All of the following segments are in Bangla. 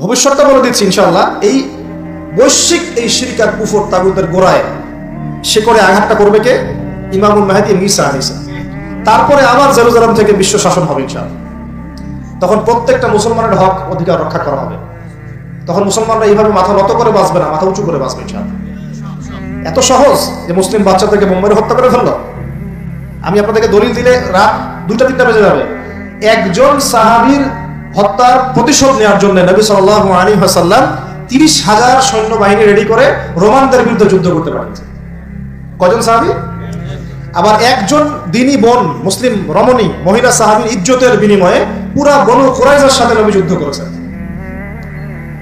ভবিষ্যৎটা বলে দিচ্ছি ইনশাআল্লাহ, এই বৈশ্বিক এই শিরক আর কুফর তাগুতের গোড়ায় শিকড়ে আঘাতটা করবে কে? ইমামুল মাহদী ঈসা আলাইহিস সালাম। তারপরে আবার জেরুজালেম থেকে বিশ্ব শাসন হবে ইনশাআল্লাহ। তখন প্রত্যেকটা মুসলমানের হক অধিকার রক্ষা করা হবে। তখন মুসলমানরা এইভাবে মাথা নত করে বাঁচবে না, মাথা উঁচু করে বাঁচবে ইনশাআল্লাহ। এত সহজ যে মুসলিম বাচ্চাদেরকে বোম মেরে হত্যা করে ফেললো। আমি আপনাদেরকে দলিল দিলে রাত 2টা-3টা বেজে যাবে। একজন সাহাবীর হত্যার প্রতিশোধ নেওয়ার জন্য নবী সাল্লাল্লাহু আলাইহি ওয়াসাল্লাম 30,000 সৈন্যবাহিনী রেডি করে রোমানদের বিরুদ্ধে যুদ্ধ করতে পাঠিয়েছেন। কজন সাহাবী? আবার একজন দ্বীনী বোন, মুসলিম রমণী মহিলা সাহাবীর ইজ্জতের বিনিময়ে পুরা বনু কুরাইজার সাথে নবী যুদ্ধ করেছেন।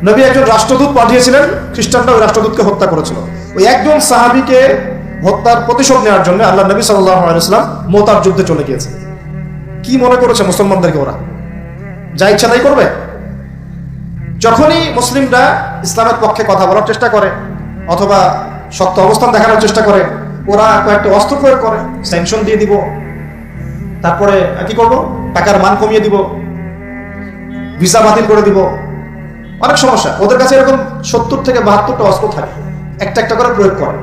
নবী একজন রাষ্ট্রদূত পাঠিয়েছিলেন, খ্রিস্টানরা ওই রাষ্ট্রদূতকে হত্যা করেছিল। ওই একজন সাহাবীকে হত্যার প্রতিশোধ নেওয়ার জন্য আল্লাহ নবী সাল্লাল্লাহু আলাইহি ওয়াসাল্লাম মুতার যুদ্ধে চলে গিয়েছে। কি মনে করেছে মুসলমানদেরকে ওরা যা ইচ্ছা তাই করবে? যখনই মুসলিমরা ইসলামের পক্ষে কথা বলার চেষ্টা করে অথবা সত্য অবস্থান দেখানোর চেষ্টা করে, ওরা কয়েকটা অস্ত্র প্রয়োগ করে, স্যাংশন দিয়ে দিব, তারপরে কি করব, টাকার মান কমিয়ে দিব, ভিসা বাতিল করে দিব, অনেক সমস্যা। ওদের কাছে এরকম 70 থেকে 72টা অস্ত্র থাকে, একটা একটা করে প্রয়োগ করে।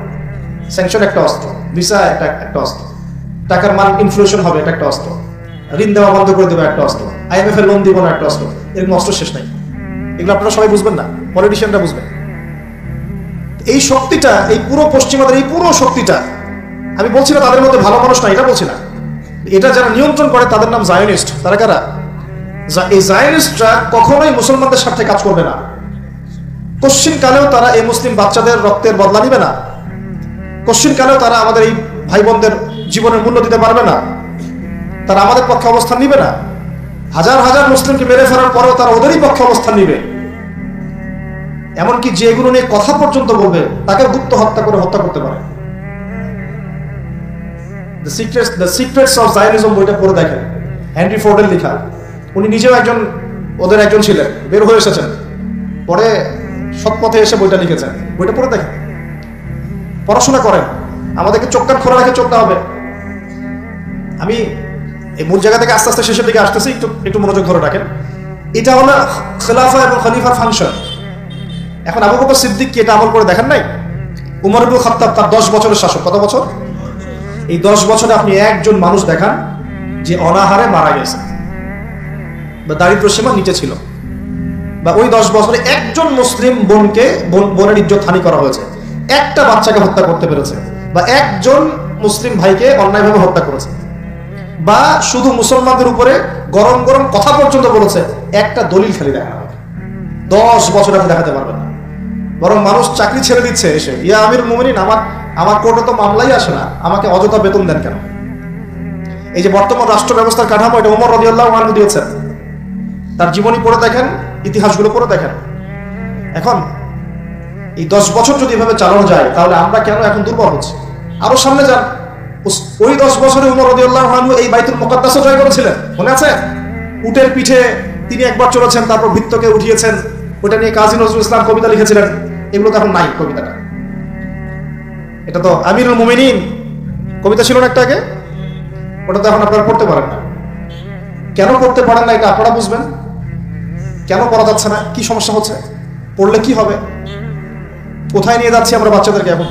স্যাংশন একটা অস্ত্র, ভিসা একটা অস্ত্র, টাকার মান ইনফ্লেশন হবে এটা একটা অস্ত্র, ঋণ দেওয়া বন্ধ করে দেবে একটা অস্ত্র, IMF এর লোন দিব না একটা অস্ত্র। এরকম অস্ত্র শেষ নাই। এগুলো আপনারা সবাই বুঝবেন না, পলিটিশিয়ানরা বুঝবেন। এই শক্তিটা, এই পুরো পশ্চিমাদের এই পুরো শক্তিটা, আমি বলছি না তাদের মধ্যে ভালো মানুষ না, এটা বলছি না, এটা যারা নিয়ন্ত্রণ করে তাদের নাম জায়নিস্ট। তারা কারা? এই জায়নিস্টরা কখনোই মুসলমানদের সাথে কাজ করবে না। কশ্চিন কালেও তারা এই মুসলিম বাচ্চাদের রক্তের বদলা নিবে না। কশ্চিন কালেও তারা আমাদের এই ভাই বোনদের জীবনের মূল্য দিতে পারবে না। তারা আমাদের পক্ষে অবস্থান নিবে না। হাজার হাজার মুসলিমকে মেরে ফেলার পরেও তারা ওদেরই পক্ষে অবস্থান নিবে। এমনকি যেগুলো নিয়ে কথা পর্যন্ত বলবে তাকে গুপ্ত হত্যা করে হত্যা করতে পারে। দ্য সিক্রেটস অফ জায়নিজম বইটা পড়ে দেখেন, হেনরি ফোর্ডের লেখা। উনি নিজেও ওদের একজন ছিলেন, বের হয়ে এসেছেন, পরে সৎপথে এসে বইটা লিখেছেন। বইটা পড়ে দেখেন, পড়াশোনা করেন। আমাদেরকে চোখ কান খোলা রেখে চলতে হবে। আমি এই মূল জায়গা থেকে আস্তে আস্তে শেষের দিকে আসতেছি, একটু মনোযোগ ধরে রাখেন। এটা হলো খেলাফা এবং খলিফার ফাংশন। এখন আবু বকর সিদ্দিক কি এটা আমল করে দেখেন নাই? উমর ইবনে খাত্তাব তার 10 বছরের শাসক, কত বছর? এই 10 বছরে আপনি একজন মানুষ দেখান যে অনাহারে মারা গেছে বা দারিদ্র সীমার নিচে ছিল, বা ওই 10 বছরে একজন মুসলিম বোনের ইজ্জত হানি করা হয়েছে, একটা বাচ্চাকে হত্যা করতে পেরেছে, বা একজন মুসলিম ভাইকে অন্যায়ভাবে হত্যা করেছে, বা শুধু মুসলমানদের উপরে গরম গরম কথা পর্যন্ত বলেছে, একটা দলিল খালি দেখা হবে। 10 বছর আপনি দেখাতে পারবেন না। বরং মানুষ চাকরি ছেড়ে দিচ্ছে এসে, ইয়া আমিরুল মুমিনিন, আমার কোর্টে তো মামলাই আসে না, আমাকে অযথা বেতন দেন কেন? এই যে বর্তমান রাষ্ট্র ব্যবস্থার কাঠামো, এটা ওমর রাদিয়াল্লাহু আনহু দিয়েছেন। তার জীবনী পড়ে দেখেন, ইতিহাসগুলো পড়ে দেখেন। এখন এই 10 বছর যদি এভাবে চালানো যায়, তাহলে আমরা কেন এখন দুর্বল হচ্ছি? আরো সামনে যান, ওই 10 বছরে ওমর রাদিয়াল্লাহু আনহু এই বাইতুল মুকাদ্দাস জয় করেছিলেন, মনে আছে? উটের পিঠে তিনি একবার চলেছেন, তারপর বৃত্তকে উঠিয়েছেন। ওটা নিয়ে কাজী নজরুল ইসলাম কবিতা লিখেছিলেন। এগুলো তো এখন নাই। কবিতাটা, এটা তো আমিরুল মুমিনিন কবিতা ছিল না একটা আগে, ওটা তো এখন আপনারা পড়তে পারেন না। কেন পড়তে পারেন না এটা আপনারা বুঝবেন। কেন পড়া যাচ্ছে না? কি সমস্যা হচ্ছে? পড়লে কি হবে? কোথায় নিয়ে যাচ্ছি আমরা বাচ্চাদেরকে? এখন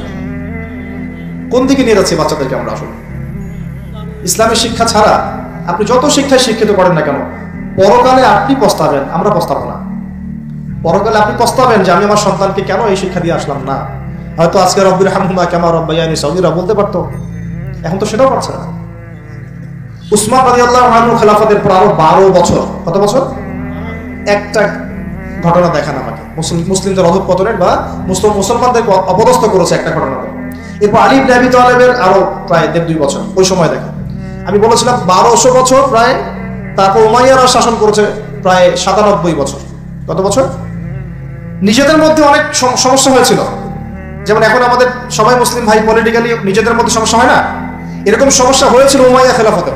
কোন দিকে নিয়ে যাচ্ছি বাচ্চাদেরকে আমরা? আসলে ইসলামের শিক্ষা ছাড়া আপনি যত শিক্ষায় শিক্ষিত করেন না কেন, পরকালে আপনি পস্তাবেন, আমরা পস্তাবো না। পরকালে আপনি পস্তাবেন যে আমি আমার সন্তানকে কেন এই শিক্ষা দিয়ে আসলাম না। হয়তো আজকে রব্বিরহামহুমা কামা রাব্বায়ানি সগীরা বলতে পারতো, এখন তো সেটাও পারছে না। উসমান রাদিয়াল্লাহু আনহু খেলাফতের পর আরো 12 বছর, কত বছর? একটা ঘটনা দেখান আমাকে, মুসলিমদের অধঃপতনের বা মুসলমানদেরকে অপদস্থ করেছে একটা ঘটনা। এরপর আলী ইবনে আবি তালেবের আরো প্রায় 1.5-2 বছর, ওই সময় দেখেন। আমি বলেছিলাম 1200 বছর প্রায়। তারপর উমাইয়ারা শাসন করেছে প্রায় 97 বছর। কত বছর? নিজেদের মধ্যে অনেক সমস্যা হয়েছিল। যেমন এখন আমাদের সবাই মুসলিম ভাই, পলিটিক্যালি নিজেদের মধ্যে সমস্যা হয় না? এরকম সমস্যা হয়েছিল উমাইয়া খেলাফতে,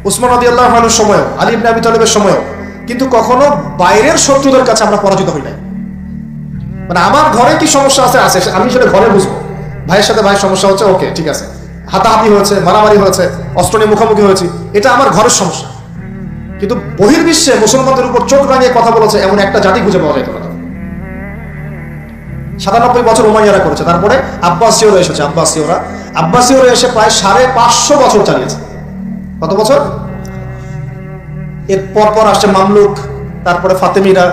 উসমান রাদিয়াল্লাহু আনহুর সময়ও, আলী ইবনে আবি তালেবের সময়ও। কিন্তু কখনো বাইরের শত্রুদের কাছে আমরা পরাজিত হই নাই। মানে আমার ঘরে কি সমস্যা আছে, আমি সেটা ঘরে বুঝবো। ভাইয়ের সাথে ভাইয়ের সমস্যা হচ্ছে, ওকে ঠিক আছে, হাতাহাতি হয়েছে, মারামারি হয়েছে, অস্ত্র নিয়ে মুখোমুখি হয়েছি, এটা আমার ঘরের সমস্যা। কিন্তু বহির্বিশ্বে মুসলমানদের উপর চোখ রাঙিয়ে কথা বলেছে এমন একটা জাতি খুঁজে পাওয়া যেত না। 97 বছর উমাইয়ারা করেছে, তারপরে আব্বাসীয়রা এসেছে। আব্বাসীয়রা এসে প্রায় 550 বছর চালিয়েছে। কত বছর? এর পর আসছে মামলুক, তারপরে ফাতেমিরা,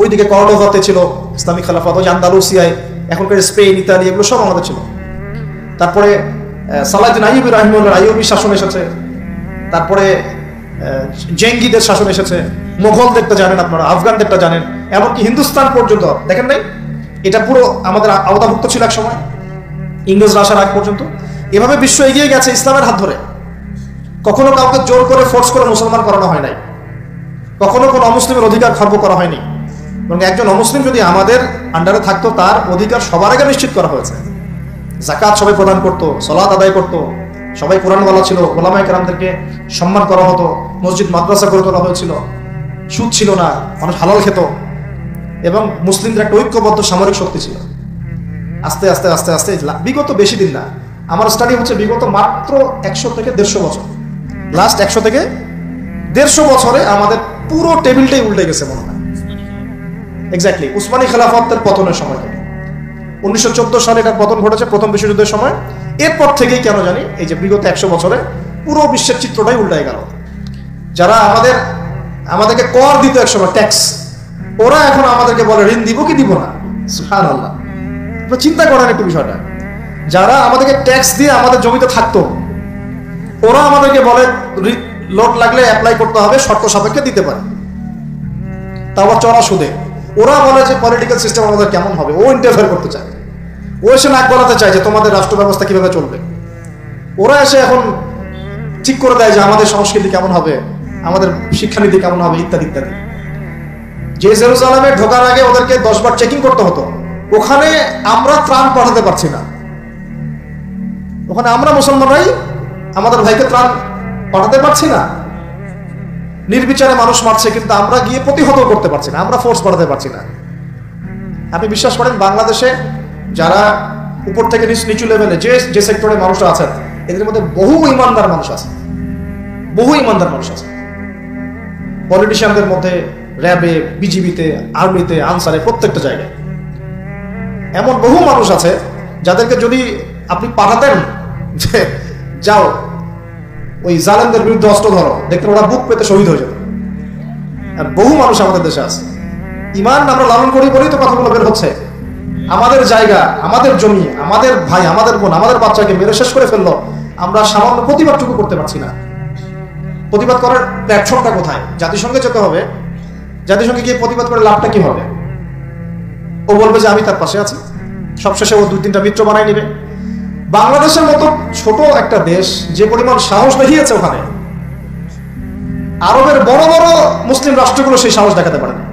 ওইদিকে কর্ডোভাতে ছিল ইসলামিক খেলাফত, ওই আন্দালুসিয়ায়, এখনকার স্পেন, ইতালি, এগুলো সব আমাদের ছিল। তারপরে সালাহউদ্দিন আইয়ুবী রাহিমাহুল্লাহ আইয়ুবী শাসন এসেছে, তারপরে জেঙ্গিদের শাসন এসেছে, মোগলদেরটা জানেন আপনারা, আফগানদেরটা জানেন, এমনকি হিন্দুস্তান পর্যন্ত দেখেন নাই, এটা পুরো আমাদের আওতাভুক্ত ছিল এক সময়, ইংরেজরা আসার আগ পর্যন্ত। এভাবে বিশ্ব এগিয়ে গেছে ইসলামের হাত ধরে। কখনো কাউকে জোর করে ফোর্স করে মুসলমান করানো হয় নাই, কখনো কোনো অমুসলিমের অধিকার খর্ব করা হয়নি, এবং একজন অমুসলিম যদি আমাদের আন্ডারে থাকতো তার অধিকার সবার আগে নিশ্চিত করা হয়েছে। যাকাত সবাই প্রদান করতো, সালাত আদায় করতো, সবাই কোরআনওয়ালা ছিল, ওলামায়ে কেরামদেরকে সম্মান করা হতো, মসজিদ মাদ্রাসা করে তোলা হয়েছিল, সুদ ছিল না, মানুষ হালাল খেত, এবং মুসলিমদের একটা ঐক্যবদ্ধ সামরিক শক্তি ছিল। আস্তে আস্তে আস্তে আস্তে বিগত বেশি দিন না, আমার স্টাডি হচ্ছে বিগত মাত্র 100 থেকে 150 বছর, লাস্ট 100 থেকে 150 বছরে আমাদের পুরো টেবিলটাই উল্টে গেছে মনে হয়। এক্স্যাক্টলি উসমানী খেলাফতের পতনের সময় থেকে 1914 সালে এটার পতন ঘটেছে, প্রথম বিশ্বযুদ্ধের সময়। এরপর থেকেই কেন জানি এই যে বিগত 100 বছরে পুরো বিশ্বের চিত্রটাই উল্টাই গেল। যারা আমাদেরকে কর দিত একসময়, ট্যাক্স, ওরা এখন আমাদেরকে বলে ঋণ দিব কি দিব না। সুবহানাল্লাহ, চিন্তা করেন একটু বিষয়টা। যারা আমাদেরকে ট্যাক্স দিয়ে আমাদের জমিতে থাকতো, ওরা আমাদেরকে বলে লোড লাগলে অ্যাপ্লাই করতে হবে, শর্ত সাপেক্ষে দিতে পারে, তা আবার চড়া সুদে। ওরা বলে যে পলিটিক্যাল সিস্টেম আমাদের কেমন হবে, ও ইন্টারফেয়ার করতে চায়, ও এসে নাক গলাতে চায় যে তোমাদের রাষ্ট্র ব্যবস্থা কিভাবে চলবে। ওরা এসে এখন ঠিক করে দেয় যে আমাদের সংস্কৃতি কেমন হবে, আমাদের শিক্ষানীতি কেমন হবে, ইত্যাদি ইত্যাদি। যে জেরুজালেমে ঢোকার আগে ওদেরকে 10 বার চেকিং করতে হতো, ওখানে আমরা ত্রাণ পাঠাতে পারছি না। ওখানে আমরা মুসলমানরাই আমাদের ভাইকে ত্রাণ পাঠাতে পারছি না, নির্বিচারে মানুষ মারছে, কিন্তু আমরা গিয়ে প্রতিহত করতে পারছি না, আমরা ফোর্স পাঠাতে পারছি না। আপনি বিশ্বাস করেন বাংলাদেশে যারা উপর থেকে নিচু লেভেলে যে সেক্টরে মানুষ আছেন, এদের মধ্যে বহু ইমানদার মানুষ আছে, পলিটিশিয়ানদের মধ্যে, র্যাবে, বিজিবিতে, আর্মিতে, আনসারে, প্রত্যেকটা জায়গায় এমন বহু মানুষ আছে যাদেরকে যদি আপনি পাঠাতেন যে যাও ওই জালেমদের বিরুদ্ধে অস্ত্র ধরো, দেখতেন ওরা বুক পেতে শহীদ হয়ে যেত। বহু মানুষ আমাদের দেশে আছে, ইমান আমরা লালন করি বলেই তো কথাগুলো বের হচ্ছে। আমাদের জায়গা, আমাদের জমি, আমাদের ভাই, আমাদের বোন, আমাদের বাচ্চাকে মেরে শেষ করে ফেললো, আমরা সামান্য প্রতিবাদটুকু করতে পারছি না। প্রতিবাদ করার প্ল্যাটফর্মটা কোথায়? জাতিসংঘে যেতে হবে, জাতিসংঘে গিয়ে প্রতিবাদ করে লাভটা কি হবে? ও বলবে যে আমি তার পাশে আছি, সবশেষে ও 2-3টা মিত্র বানাই নেবে। বাংলাদেশের মতো ছোট একটা দেশ যে পরিমাণ সাহস দেখিয়েছে, ওখানে আরবের বড় বড় মুসলিম রাষ্ট্রগুলো সেই সাহস দেখাতে পারে না।